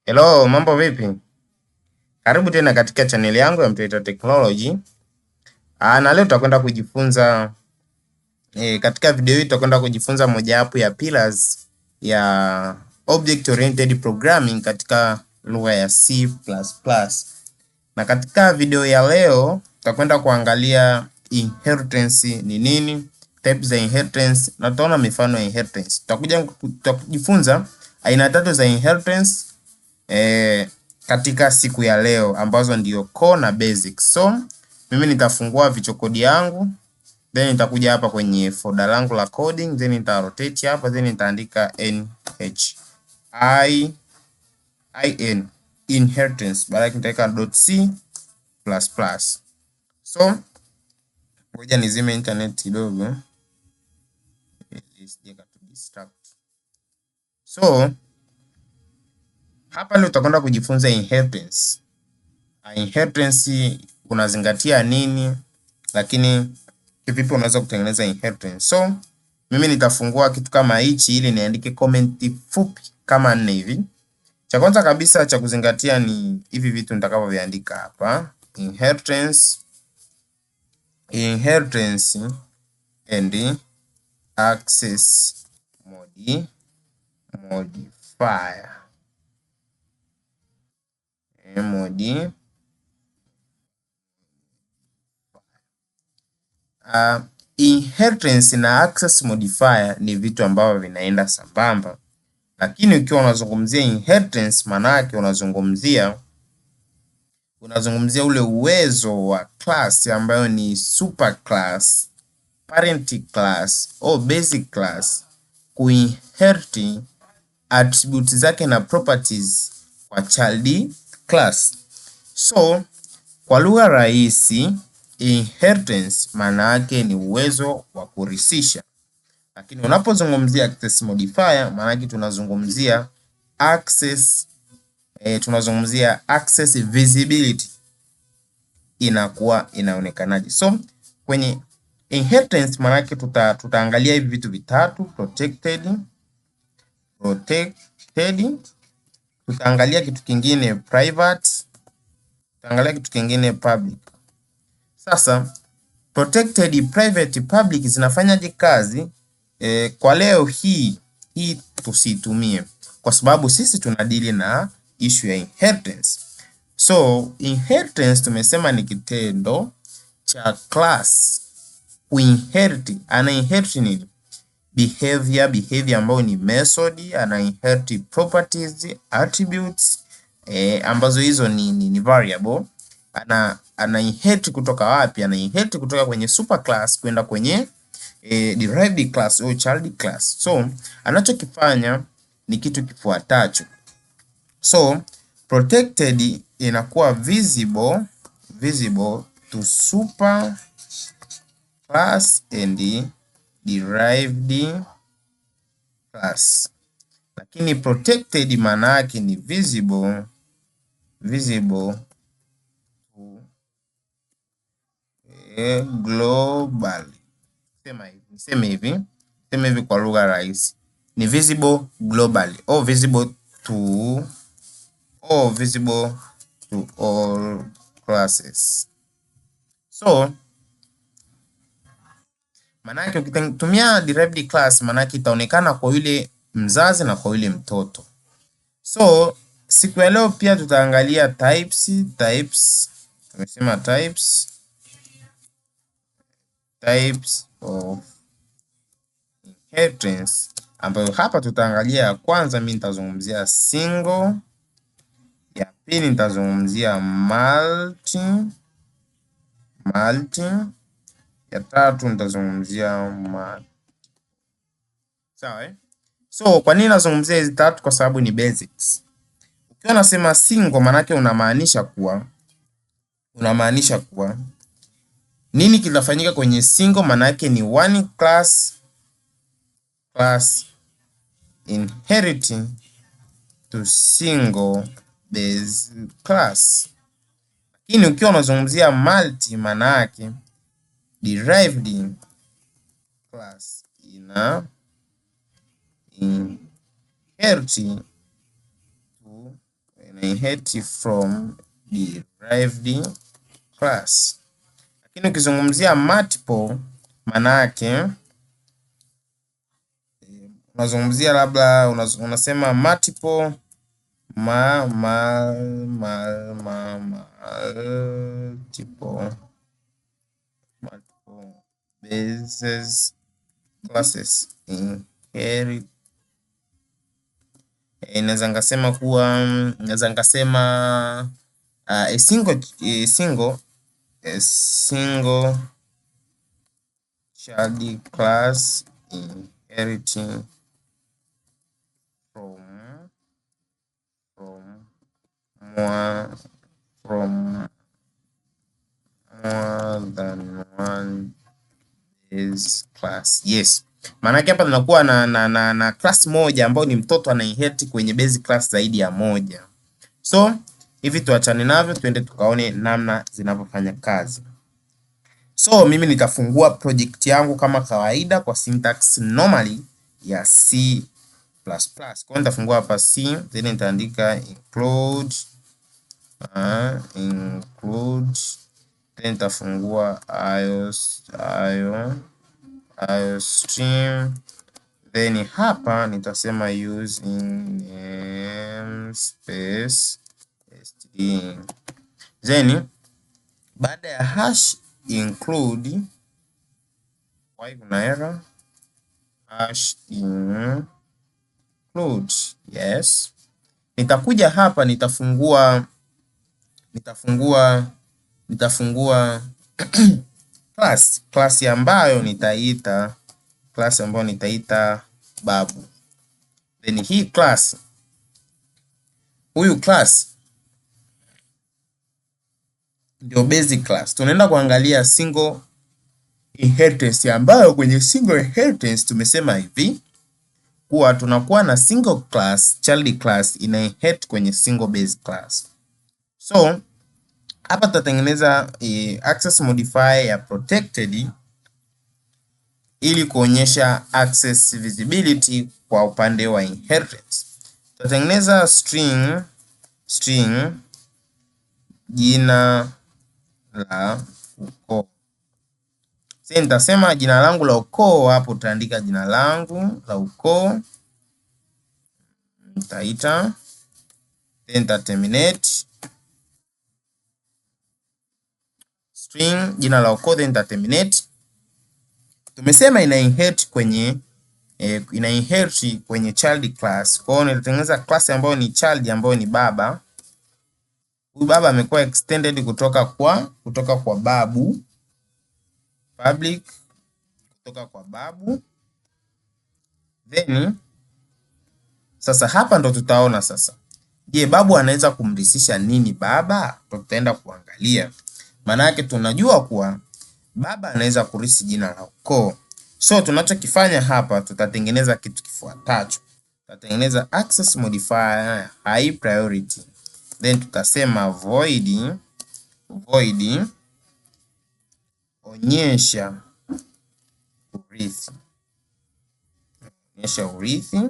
Hello, mambo vipi? Karibu tena katika chaneli yangu ya Mteta Technology. Na leo tutakwenda kujifunza katika video hii tutakwenda kujifunza mojawapo ya pillars ya object oriented programming katika lugha ya C++. Na katika video ya leo tutakwenda kuangalia inheritance ni nini, types za inheritance na tutaona mifano ya inheritance. Tutakujifunza aina tatu za inheritance katika siku ya leo ambazo ndio core na basic. So mimi nitafungua vichokodi yangu, then nitakuja hapa kwenye folder langu la coding, then nita rotate hapa, then nitaandika inheritance, baada nitaweka .c++. So ngoja nizime internet kidogo. So hapa leo tutakwenda kujifunza inheritance. Inheritance unazingatia nini, lakini kivipi unaweza kutengeneza inheritance. So mimi nitafungua kitu kama hichi ili niandike comment fupi kama 4 hivi. Cha kwanza kabisa cha kuzingatia ni hivi vitu nitakavyoviandika hapa: inheritance and access modifier. Inheritance na access modifier ni vitu ambavyo vinaenda sambamba, lakini ukiwa unazungumzia inheritance, maana yake unazungumzia ule uwezo wa class ambayo ni super class, parent class au basic class kuinherit attributes zake na properties kwa child class. So kwa lugha rahisi, inheritance maana yake ni uwezo wa kurithisha, lakini unapozungumzia access modifier maana yake tunazungumzia access visibility inakuwa inaonekanaje. So kwenye inheritance maana yake tutaangalia hivi vitu vitatu: protected, tutaangalia kitu kingine private, tutaangalia kitu kingine public. Sasa protected, private, public zinafanyaje kazi? Kwa leo hii tusitumie kwa sababu sisi tunadili na issue ya inheritance. So inheritance tumesema ni kitendo cha class kuinherit. Ana inherit nini? Behavior ambayo ni method, ana inherit properties, attributes ambazo hizo ni variable. Ana inherit kutoka wapi? Ana inherit kutoka kwenye super class kwenda kwenye derived class au child class. So anachokifanya ni kitu kifuatacho. So protected inakuwa visible to super class and derived class, lakini protected maana yake ni visible to global. Niseme hivi kwa lugha rahisi, ni visible globally or visible to all classes. So manake ukitumia derived class manake itaonekana kwa yule mzazi na kwa yule mtoto. So siku ya leo pia tutaangalia types. Tumesema types of inheritance, ambayo hapa tutaangalia ya kwanza mimi nitazungumzia single, ya pili nitazungumzia multi, ya tatu nitazungumzia sawa. So kwa nini nazungumzia hizi tatu? Kwa sababu ni basics. Ukiwa unasema single manake unamaanisha kuwa nini kinafanyika kwenye single? Manake ni one class inheriting to single base class. Lakini ukiwa unazungumzia multi manake derived class ina inherit to inherit from derived class. Lakini ukizungumzia multiple, maana yake unazungumzia labda unasema multiple multiple bases classes inherit. Naweza ngasema a single child class inheriting from more than one base class. Yes. Maana yake hapa tunakuwa na class moja ambayo ni mtoto ana inherit kwenye base class zaidi ya moja. So hivi tuachane navyo, tuende tukaone namna zinavyofanya kazi. So mimi nitafungua project yangu kama kawaida kwa syntax normally ya C++. Kwa nitafungua hapa C, then nitaandika include then nitafungua iostream, then hapa nitasema using namespace string, then baada ya hash include, kuna error, hash include, yes. Nitakuja hapa nitafungua class ambayo nitaita babu. Then hii class, huyu class ndio basic class. Tunaenda kuangalia single inheritance, ambayo kwenye single inheritance tumesema hivi kuwa tunakuwa na single class, child class ina inherit kwenye single base class. So hapa tutatengeneza access modifier ya protected ili kuonyesha access visibility kwa upande wa inheritance. Tutatengeneza string jina la ukoo. Sasa nitasema jina langu la ukoo, hapo utaandika jina langu la ukoo, nitaita, then nita terminate string jina la ukoo, then nita terminate. Tumesema ina inherit kwenye child class. Kwa hiyo nitatengeneza class ambayo ni child, ambayo ni baba. Huyu baba amekuwa extended kutoka kwa babu, public kutoka kwa babu. Then sasa hapa ndo tutaona sasa, je, babu anaweza kumrithisha nini baba? Tutaenda kuangalia. Maana yake tunajua kuwa baba anaweza kurithi jina la ukoo. So tunachokifanya hapa, tutatengeneza kitu kifuatacho. Tutatengeneza access modifier high priority, then tutasema void onyesha urithi.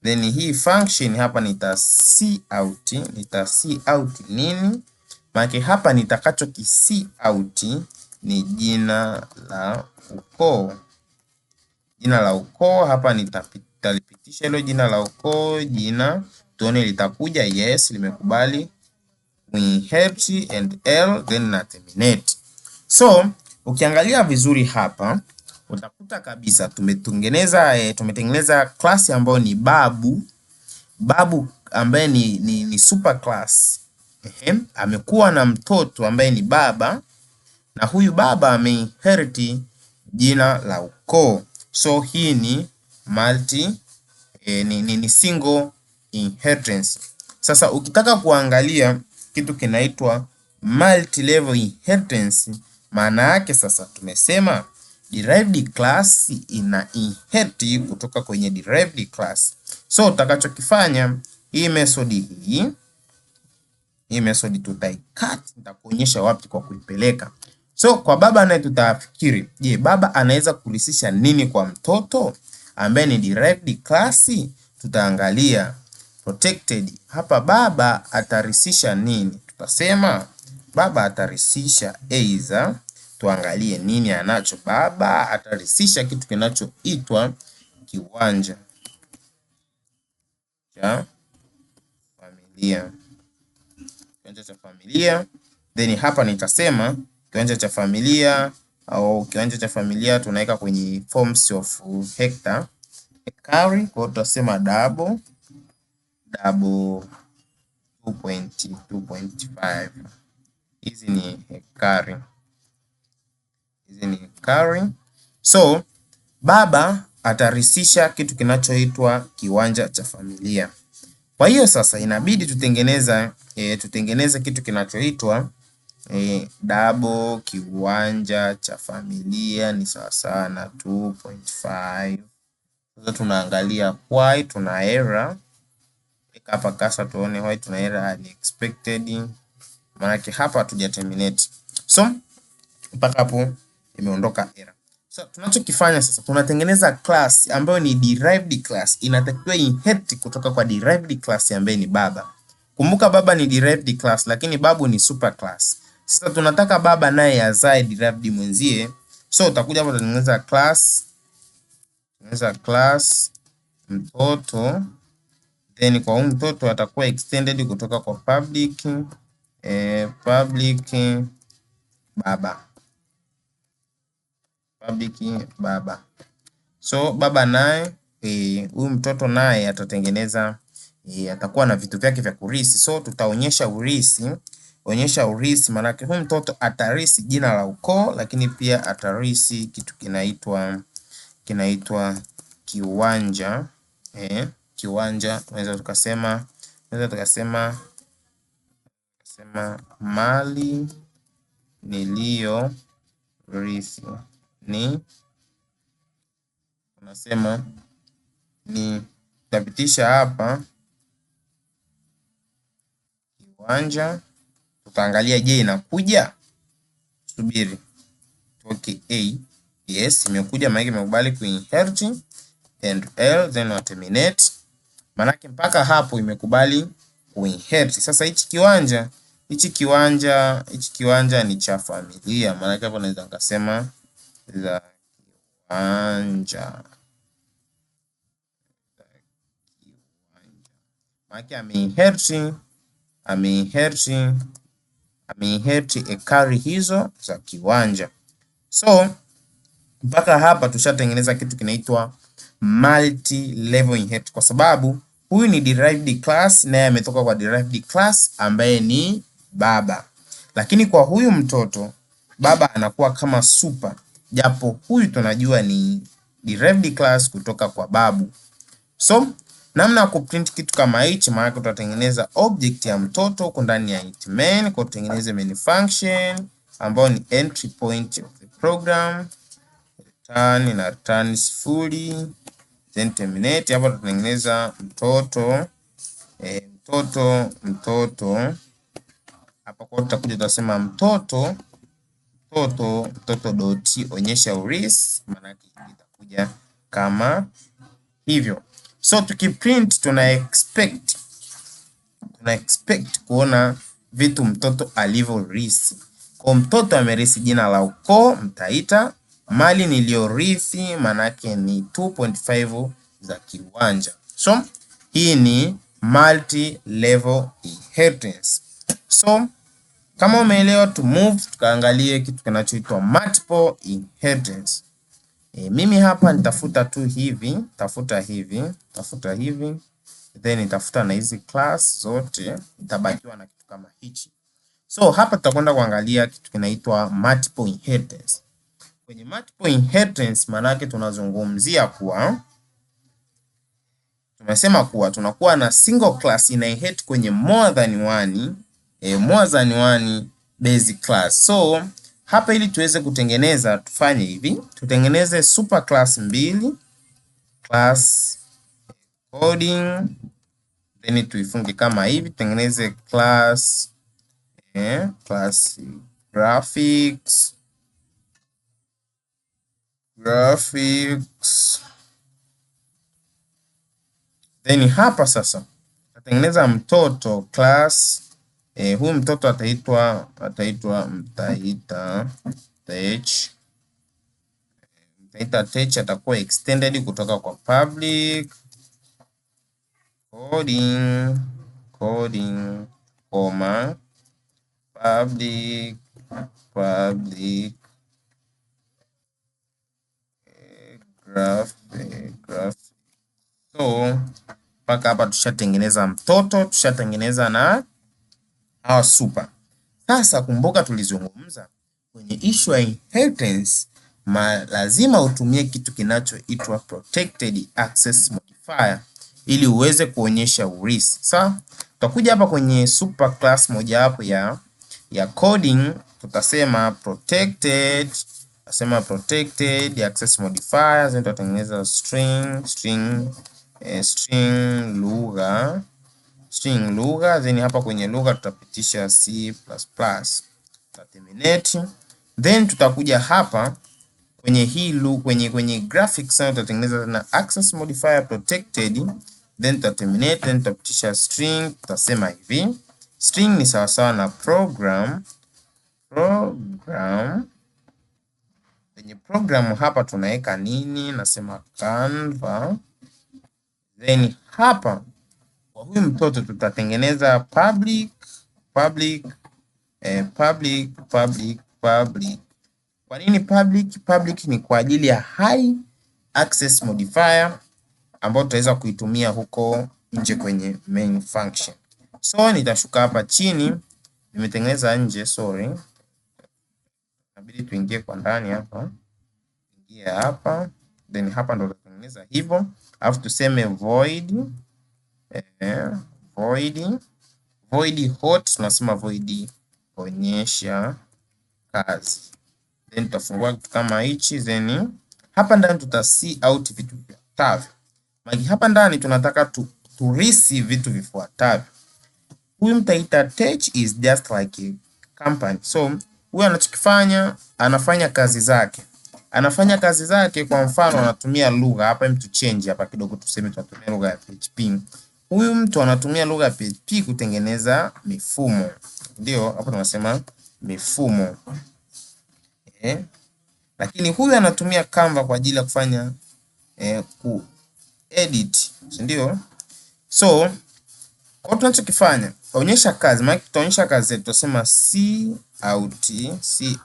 Then hii function hapa nita see out nini? Maana hapa nitakacho see out ni jina la ukoo. Jina la ukoo hapa nitalipitisha hilo jina la ukoo, jina tuone litakuja. Yes, limekubali. Inherit and L, then na terminate. So ukiangalia vizuri hapa utakuta kabisa tumetengeneza class ambayo ni babu ambaye ni super class. Amekuwa na mtoto ambaye ni baba, na huyu baba ameinherit jina la ukoo. So hii ni ni single inheritance. Sasa ukitaka kuangalia kitu kinaitwa multi level inheritance, maana yake sasa tumesema derived class ina inherit kutoka kwenye derived class. So utakachokifanya, hii method tutaicut, nitakuonyesha wapi kwa kuipeleka. So kwa baba naye tutafikiri, je, baba anaweza kurithisha nini kwa mtoto ambaye ni derived class? Tutaangalia protected. Hapa baba atarisisha nini? Tutasema baba atarisisha either, tuangalie nini anacho baba. Atarisisha kitu kinachoitwa kiwanja cha familia, kiwanja cha familia. Then hapa nitasema kiwanja cha familia, au kiwanja cha familia tunaweka kwenye forms of hectare, ekari. Kwa hiyo tutasema double 2.5. Hizi ni hekari, So baba atarisisha kitu kinachoitwa kiwanja cha familia. Kwa hiyo sasa inabidi tutengeneze kitu kinachoitwa double kiwanja cha familia ni sawasawa na 2.5. Sasa tunaangalia why tuna error. Weka hapa kasa tuone why tuna error unexpected. Maana hapa hatuja terminate. So mpaka hapo imeondoka error. So tunachokifanya sasa, tunatengeneza class ambayo ni derived class, inatakiwa inherit kutoka kwa derived class ambaye ni baba. Kumbuka baba ni derived class, lakini babu ni super class. Sasa tunataka baba naye azae derived mwenzie. So utakuja hapa tutengeneza class mtoto, then kwa huyu mtoto atakuwa extended kutoka kwa public baba. So baba naye huyu mtoto naye atatengeneza atakuwa na vitu vyake vya kurisi. So tutaonyesha urisi. Maana huyu mtoto atarisi jina la ukoo, lakini pia atarisi kitu kinaitwa kiwanja. Kiwanja tunaweza tukasema mali niliyo rithi tutapitisha hapa kiwanja. Tutaangalia je, inakuja. Subiri toke A. Yes, imekuja, maana imekubali kuinherit and L, then wa terminate. Maana mpaka hapo imekubali kuinherit. Sasa hichi kiwanja ni cha familia. Maana hapo naweza nikasema za kiwanja. Maana ameinherit ekari hizo za kiwanja. So mpaka hapa tushatengeneza kitu kinaitwa multi level inherit, kwa sababu huyu ni derived class naye ametoka kwa derived class ambaye ni baba. Lakini kwa huyu mtoto baba anakuwa kama super, japo huyu tunajua ni derived class kutoka kwa babu. So namna ya kuprint kitu kama hichi, maana tutatengeneza object ya mtoto huko ndani ya int main. Kwa tutengeneze main function ambayo ni entry point of the program, return sifuri, then terminate. Hapa tutatengeneza mtoto hapa. Kwa tutakuja tutasema mtoto dot onyesha urisi, maana itakuja kama hivyo. So tukiprint tuna expect kuona vitu mtoto alivyorisi. Kwa mtoto amerisi jina la ukoo, mtaita mali niliyorithi, manake ni 2.5 za kiwanja. So hii ni multi level inheritance. So kama umeelewa, to move tukaangalie kitu kinachoitwa multiple inheritance. Mimi hapa nitafuta tu hivi, tafuta hivi, then nitafuta na hizi class zote, nitabakiwa na kitu kama hichi. So hapa tutakwenda kuangalia kitu kinaitwa multiple inheritance. Kwenye multiple inheritance maana yake tunazungumzia kuwa tumesema kuwa tunakuwa na single class ina inherit kwenye more than one basic class. So hapa ili tuweze kutengeneza, tufanye hivi, tutengeneze super class mbili, class coding, then tuifunge kama hivi, tutengeneze class graphics. Then hapa sasa Tutatengeneza mtoto class. Huyu mtoto mtaita tech, atakuwa extended kutoka kwa public coding comma public graph. So mpaka hapa tushatengeneza mtoto, tushatengeneza na our super. Sasa kumbuka tulizungumza kwenye issue ya inheritance, lazima utumie kitu kinachoitwa protected access modifier ili uweze kuonyesha urithi. Sawa? Tutakuja hapa kwenye super class mojawapo ya coding, tutasema protected access modifiers, then tutatengeneza string lugha, then hapa kwenye lugha tutapitisha C++, terminate. Then tutakuja hapa kwenye kwenye graphics, tutatengeneza na access modifier protected, then terminate, then tutapitisha string. Tutasema hivi, string ni sawasawa na program. Kwenye program hapa tunaweka nini? Nasema Canva. Then hapa kwa huyu mtoto tutatengeneza public. Kwa nini public? Public ni kwa ajili ya high access modifier ambayo tutaweza kuitumia huko nje kwenye main function. So nitashuka hapa chini, nimetengeneza nje, sorry. Inabidi tuingie kwa ndani hapa. Ingia hapa, then hapa ndo tutatengeneza hivyo. Alafu tuseme void hot, tunasema void onyesha kazi. Then tutafungua kitu kama hichi, then hapa ndani tuta see out vitu vifuatavyo. Maki hapa ndani tunataka turisi vitu vifuatavyo. Huyu mtaita tech is just like a company. So huyu anachokifanya, anafanya kazi zake. Kwa mfano anatumia lugha hapa, hem tu change hapa kidogo, tuseme tunatumia lugha ya PHP. Huyu mtu anatumia lugha ya PHP kutengeneza mifumo. Ndio hapo tunasema mifumo. Lakini huyu anatumia Canva kwa ajili ya kufanya ku edit, ndio. So kwa tunachokifanya, onyesha kazi, maana tutaonyesha kazi zetu, tutasema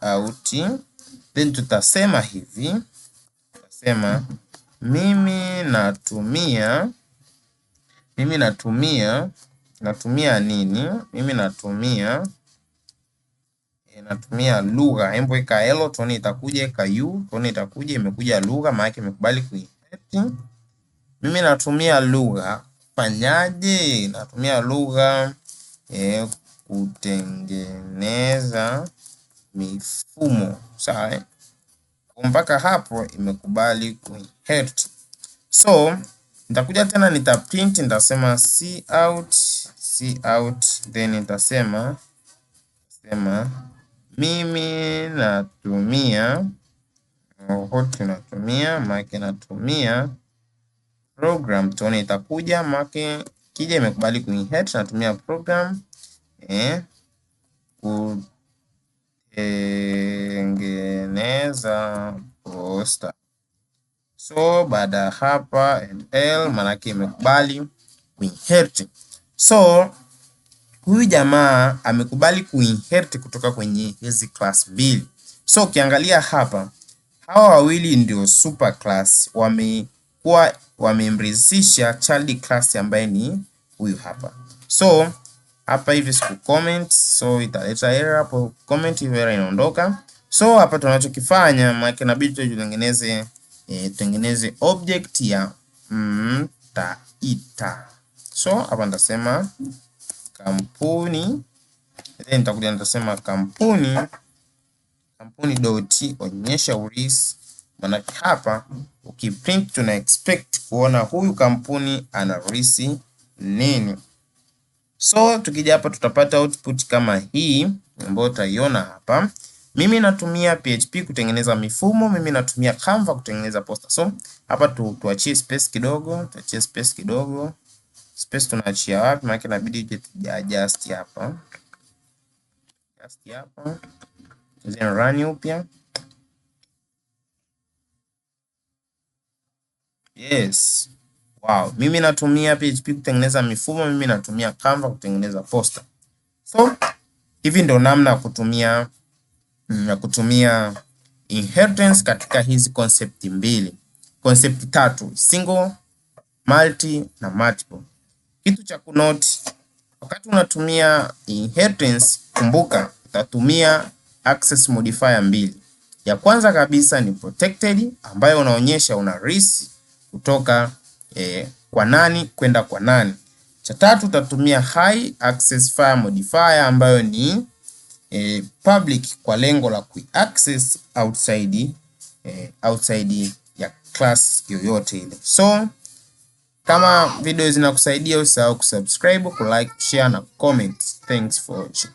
cout, then tutasema hivi, tutasema mimi natumia nini? Mimi natumia lugha. Hebu eka hello, tuone itakuja, eka u, tuone itakuja, imekuja lugha, maana yake imekubali kuinherit. Mimi natumia lugha, fanyaje? Natumia lugha kutengeneza mifumo. Sawa? Mpaka hapo imekubali kuinherit. So nitakuja tena nitaprint, nitasema cout, then nitasema mimi natumia natumia program, tuone itakuja, make kija imekubali kuinherit. Natumia program kutengeneza poster. So baada hapa L, manake imekubali kuinherit. So huyu jamaa amekubali kuinherit kutoka kwenye hizi class mbili. So ukiangalia hapa, hawa wawili ndio super class, wamemrizisha child class ambaye ni huyu hapa. So hapa hivi siku comment, so italeta error hapo, comment hivi error inaondoka. So hapa tunachokifanya, maana inabidi tutengeneze object ya mtaita. So hapa nitasema kampuni, then nitakuja nitasema kampuni dot onyesha urithi. Maana hapa ukiprint tuna expect kuona huyu kampuni ana urithi nini. So tukija hapa tutapata output kama hii ambayo utaiona hapa. Mimi natumia PHP kutengeneza mifumo, mimi natumia Canva kutengeneza poster. So hapa tuachie space kidogo, Space tunaachia wapi? Maana inabidi uje adjust hapa. Adjust hapa. Then run upya. Yes. Wow, mimi natumia PHP kutengeneza mifumo, mimi natumia Canva kutengeneza poster. So, hivi ndo namna ya kutumia inheritance katika hizi concept mbili. Concept tatu, single, multi na multiple. Kitu cha kunote, wakati unatumia inheritance, kumbuka utatumia access modifier mbili. Ya kwanza kabisa ni protected, ambayo unaonyesha una risk kutoka kwa nani kwenda kwa nani. Cha tatu utatumia high access file modifier, ambayo ni public kwa lengo la kuaccess outside ya class yoyote ile. So kama video zinakusaidia, usahau kusubscribe, kulike, share na comment. Thanks for watching.